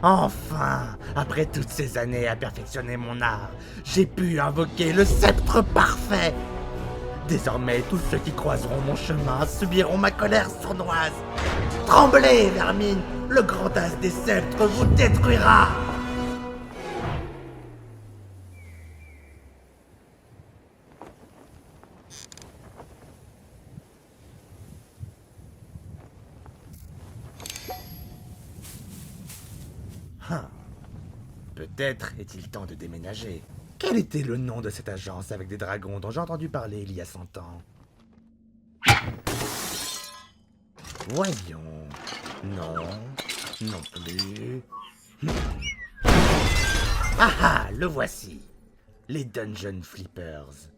Enfin, après toutes ces années à perfectionner mon art, j'ai pu invoquer le sceptre parfait. Désormais, tous ceux qui croiseront mon chemin subiront ma colère sournoise. Tremblez, vermine, le grand as des sceptres vous détruira. Peut-être est-il temps de déménager. Quel était le nom de cette agence avec des dragons dont j'ai entendu parler il y a 100 ans? Voyons. Non. Non plus. Ah ah, le voici. Les Dungeon Flippers.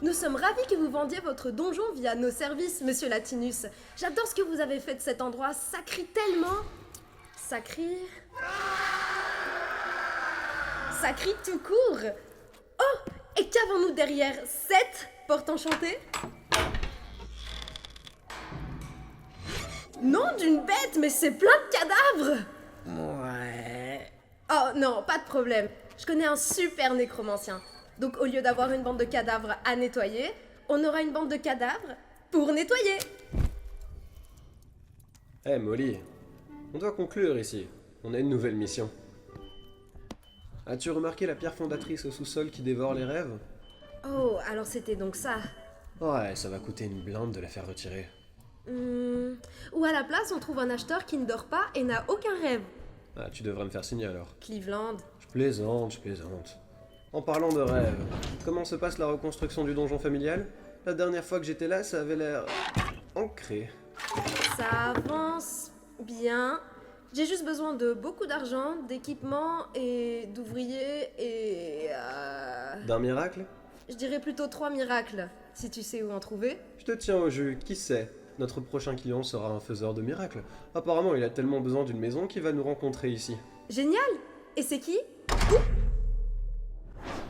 Nous sommes ravis que vous vendiez votre donjon via nos services, monsieur Latinus. J'adore ce que vous avez fait de cet endroit, ça crie tellement. Ça crie... Ça crie tout court. Oh, et qu'avons-nous derrière? 7 portes enchantées? Non, d'une bête, mais c'est plein de cadavres. Ouais. Oh non, pas de problème. Je connais un super nécromancien. Donc au lieu d'avoir une bande de cadavres à nettoyer, on aura une bande de cadavres pour nettoyer. Eh Molly, on doit conclure ici. On a une nouvelle mission. As-tu remarqué la pierre fondatrice au sous-sol qui dévore les rêves? Oh, alors c'était donc ça. Ouais, ça va coûter une blinde de la faire retirer. Ou à la place, on trouve un acheteur qui ne dort pas et n'a aucun rêve. Ah, tu devrais me faire signer alors. Cleveland. Je plaisante. En parlant de rêves, comment se passe la reconstruction du donjon familial? La dernière fois que j'étais là, ça avait l'air... ancré. Ça avance bien. J'ai juste besoin de beaucoup d'argent, d'équipements et d'ouvriers et... D'un miracle? Je dirais plutôt 3 miracles, si tu sais où en trouver. Je te tiens au jus, qui sait? Notre prochain client sera un faiseur de miracles. Apparemment, il a tellement besoin d'une maison qu'il va nous rencontrer ici. Génial! Et c'est qui?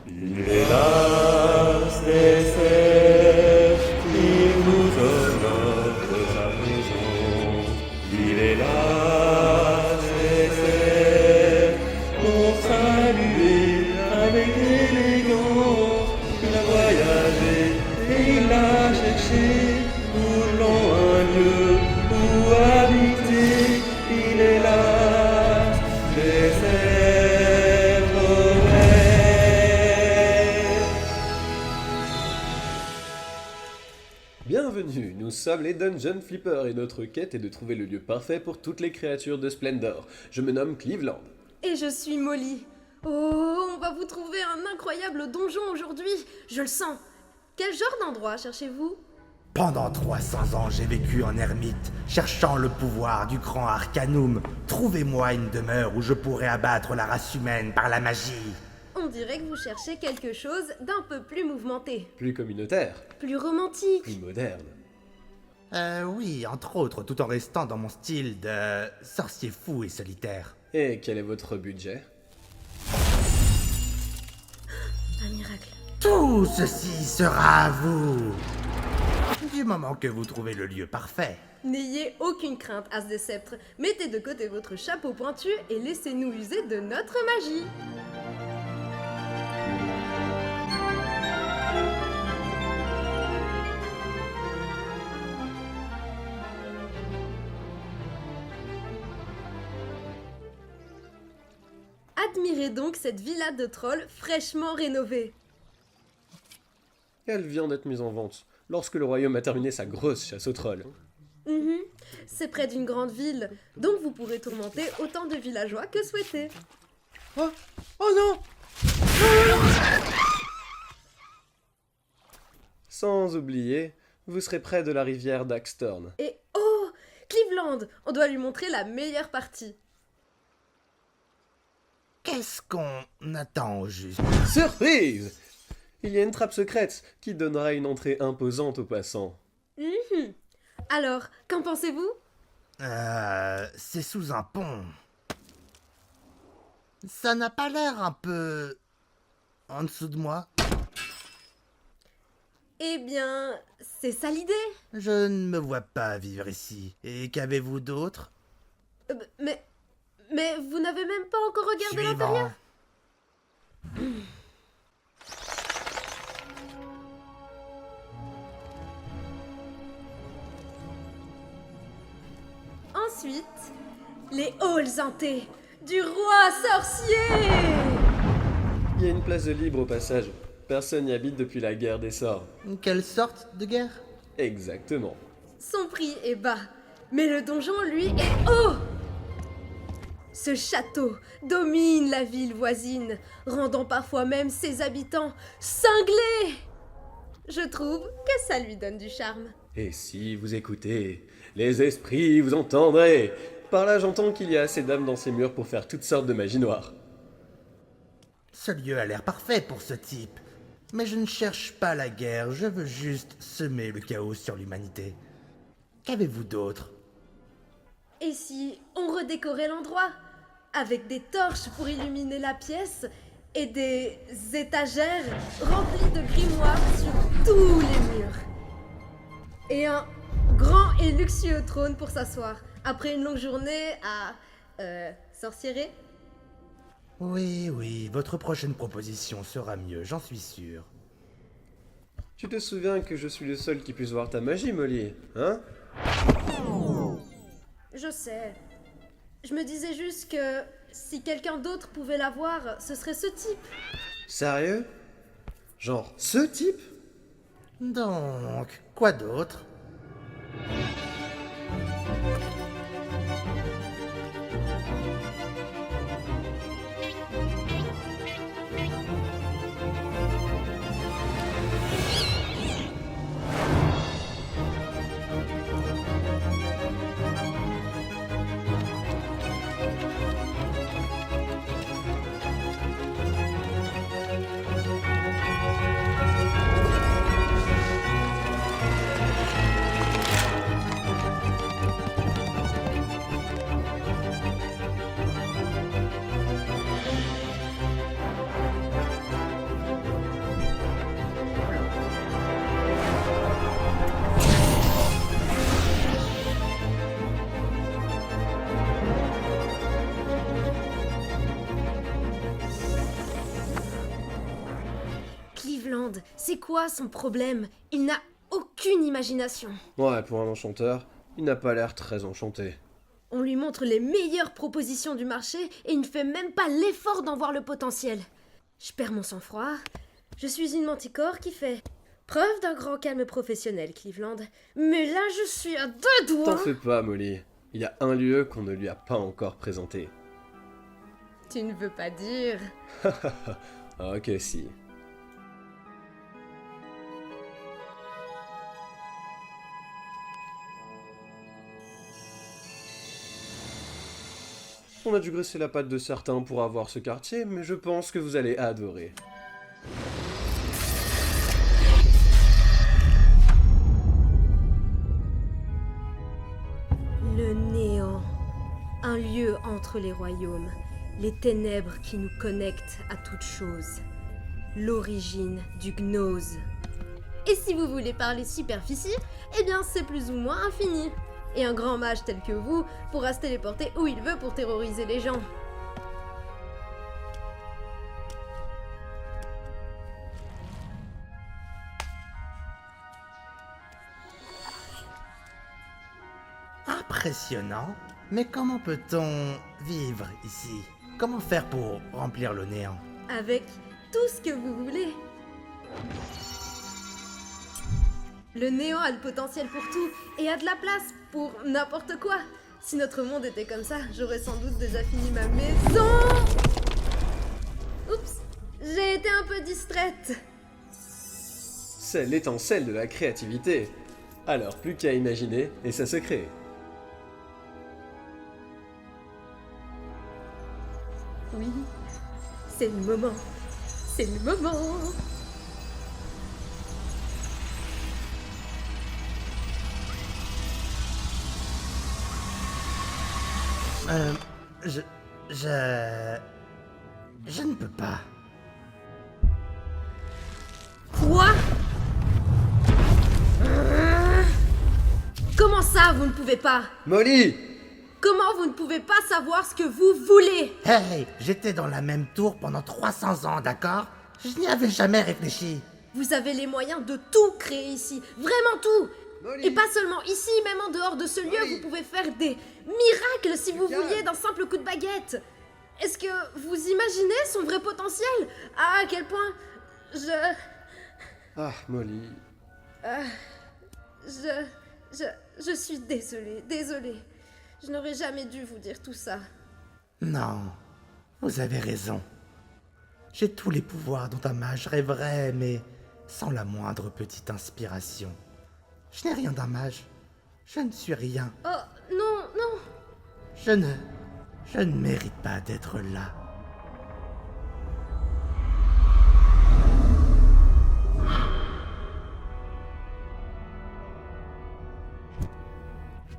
Il est l'as des cerfs, il nous honore sa maison. Il est l'as des cerfs, pour saluer avec élégance. Il a voyagé et il a cherché tout long un lieu où habiter. Il est l'as des cerfs. Bienvenue, nous sommes les Dungeon Flippers et notre quête est de trouver le lieu parfait pour toutes les créatures de Splendor. Je me nomme Cleveland. Et je suis Molly. Oh, on va vous trouver un incroyable donjon aujourd'hui. Je le sens. Quel genre d'endroit cherchez-vous? Pendant 300 ans, j'ai vécu en ermite, cherchant le pouvoir du grand Arcanum. Trouvez-moi une demeure où je pourrais abattre la race humaine par la magie. On dirait que vous cherchez quelque chose d'un peu plus mouvementé, Plus communautaire, plus romantique. plus moderne. Oui, entre autres, tout en restant dans mon style de sorcier fou et solitaire. Et quel est votre budget? Un miracle. Tout ceci sera à vous. Du moment que vous trouvez le lieu parfait. N'ayez aucune crainte, As des Sceptres. Mettez de côté votre chapeau pointu et laissez-nous user de notre magie. Admirez donc cette villa de trolls fraîchement rénovée. Elle vient d'être mise en vente, lorsque le royaume a terminé sa grosse chasse aux trolls. C'est près d'une grande ville, donc vous pourrez tourmenter autant de villageois que souhaité. Oh, oh non! Sans oublier, vous serez près de la rivière d'Axtorn. Et oh, Cleveland, on doit lui montrer la meilleure partie. Qu'est-ce qu'on attend au juste? Surprise! Il y a une trappe secrète qui donnera une entrée imposante aux passants. Alors, qu'en pensez-vous? C'est sous un pont. Ça n'a pas l'air un peu... en dessous de moi? Eh bien, c'est ça l'idée. Je ne me vois pas vivre ici. Et qu'avez-vous d'autre? Mais vous n'avez même pas encore regardé l'intérieur. Suivant. Ensuite, les halls hantés du roi sorcier. Il y a une place de libre au passage. Personne n'y habite depuis la guerre des sorts. Quelle sorte de guerre? Exactement. Son prix est bas, mais le donjon, lui, est haut. Ce château domine la ville voisine, rendant parfois même ses habitants cinglés. Je trouve que ça lui donne du charme. Et si vous écoutez, les esprits vous entendraient. Par là, j'entends qu'il y a assez d'âmes dans ces murs pour faire toutes sortes de magie noire. Ce lieu a l'air parfait pour ce type. Mais je ne cherche pas la guerre, je veux juste semer le chaos sur l'humanité. Qu'avez-vous d'autre? Et si on redécorait l'endroit avec des torches pour illuminer la pièce et des étagères remplies de grimoires sur tous les murs. Et un grand et luxueux trône pour s'asseoir après une longue journée à sorcierer. Oui, votre prochaine proposition sera mieux, j'en suis sûr. Tu te souviens que je suis le seul qui puisse voir ta magie, Molly, hein? Je sais. Je me disais juste que si quelqu'un d'autre pouvait la voir, ce serait ce type. Sérieux? Genre, ce type? Donc, quoi d'autre? Cleveland, c'est quoi son problème? Il n'a aucune imagination. Ouais, pour un enchanteur, il n'a pas l'air très enchanté. On lui montre les meilleures propositions du marché et il ne fait même pas l'effort d'en voir le potentiel. Je perds mon sang-froid. Je suis une manticore qui fait preuve d'un grand calme professionnel, Cleveland. Mais là, je suis à deux T'en doigts. fais pas, Molly. Il y a un lieu qu'on ne lui a pas encore présenté. Tu ne veux pas dire. Ok, si. On a dû graisser la patte de certains pour avoir ce quartier, mais je pense que vous allez adorer. Le néant. Un lieu entre les royaumes. Les ténèbres qui nous connectent à toute chose. L'origine du gnose. Et si vous voulez parler superficie, eh bien c'est plus ou moins infini. Et un grand mage tel que vous pourra se téléporter où il veut pour terroriser les gens. Impressionnant. Mais comment peut-on vivre ici? Comment faire pour remplir le néant? Avec tout ce que vous voulez. Le néant a le potentiel pour tout et a de la place pour n'importe quoi. Si notre monde était comme ça, j'aurais sans doute déjà fini ma maison. Oups, j'ai été un peu distraite. C'est l'étincelle de la créativité. Alors, plus qu'à imaginer, et ça se crée. Oui, c'est le moment. C'est le moment. Je ne peux pas. Quoi? Ça, vous ne pouvez pas. Molly! Comment vous ne pouvez pas savoir ce que vous voulez? Hey, j'étais dans la même tour pendant 300 ans, d'accord? Je n'y avais jamais réfléchi. Vous avez les moyens de tout créer ici, vraiment tout. Molly. Et pas seulement ici, même en dehors de ce lieu, Molly. vous pouvez faire des miracles si vous Calme. vouliez d'un simple coup de baguette. Est-ce que vous imaginez son vrai potentiel? Ah, à quel point Ah, Molly. je suis désolée. Je n'aurais jamais dû vous dire tout ça. Non, vous avez raison. J'ai tous les pouvoirs dont un mage rêverait, mais sans la moindre petite inspiration. Je n'ai rien d'un mage. Je ne suis rien. Oh, non. Je ne mérite pas d'être là.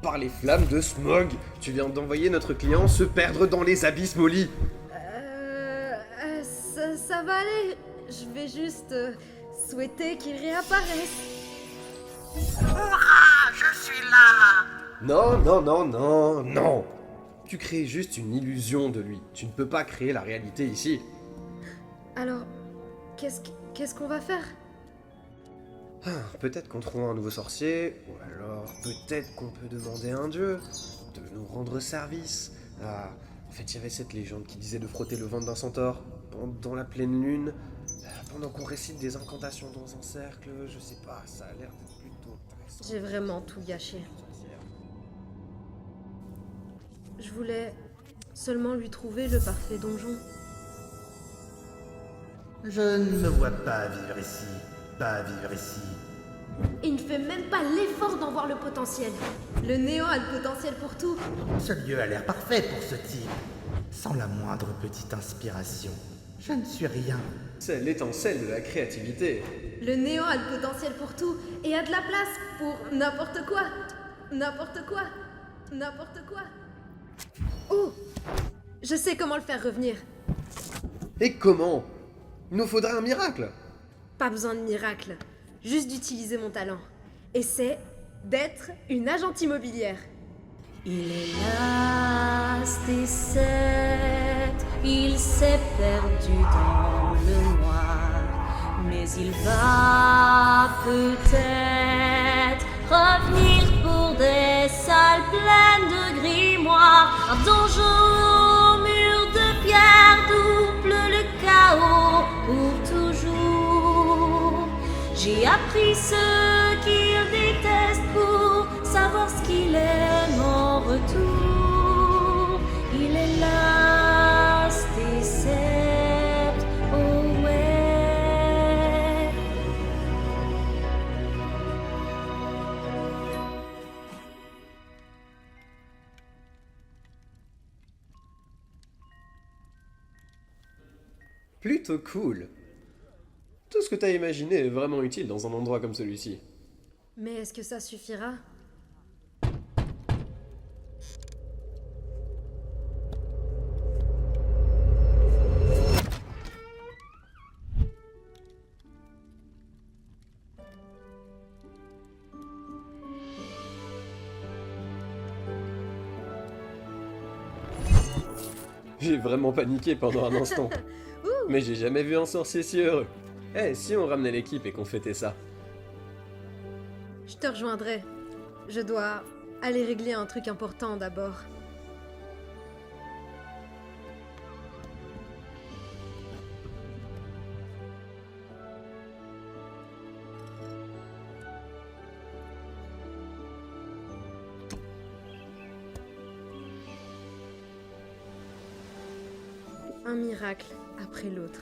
Par les flammes de Smog, tu viens d'envoyer notre client se perdre dans les abysses, Molly. Ça va aller. Je vais juste souhaiter qu'il réapparaisse. Hurrah, je suis là! Non. Tu crées juste une illusion de lui. Tu ne peux pas créer la réalité ici. Alors, qu'est-ce qu'on va faire? Peut-être qu'on trouvera un nouveau sorcier, ou alors peut-être qu'on peut demander à un dieu de nous rendre service. Ah, en fait, il y avait cette légende qui disait de frotter le ventre d'un centaure pendant la pleine lune, pendant qu'on récite des incantations dans un cercle. Je sais pas, ça a l'air d'être plutôt intéressant. J'ai vraiment tout gâché. Je voulais seulement lui trouver le parfait donjon. Je ne me vois pas vivre ici. Pas vivre ici. Il ne fait même pas l'effort d'en voir le potentiel. Le néant a le potentiel pour tout. Ce lieu a l'air parfait pour ce type. Sans la moindre petite inspiration. Je ne suis rien. C'est l'étincelle de la créativité. Le néant a le potentiel pour tout et a de la place pour n'importe quoi. Oh! Je sais comment le faire revenir. Et comment? Il nous faudrait un miracle. Pas besoin de miracle, juste d'utiliser mon talent. Et c'est d'être une agente immobilière. Il est là, Stécette, il s'est perdu dans le noir, mais il va peut-être revenir pour des salles pleines de grimoires, un donjon au mur de pierre double le chaos pour toujours. J'ai appris ce qu'il déteste pour savoir ce qu'il aime en retour. Il est là, Stécette, oh ouais. Plutôt cool. Tout ce que t'as imaginé est vraiment utile dans un endroit comme celui-ci. Mais est-ce que ça suffira? J'ai vraiment paniqué pendant un instant. Mais j'ai jamais vu un sorcier si heureux. Eh, si on ramenait l'équipe et qu'on fêtait ça? Je te rejoindrai. Je dois aller régler un truc important d'abord. Un miracle après l'autre.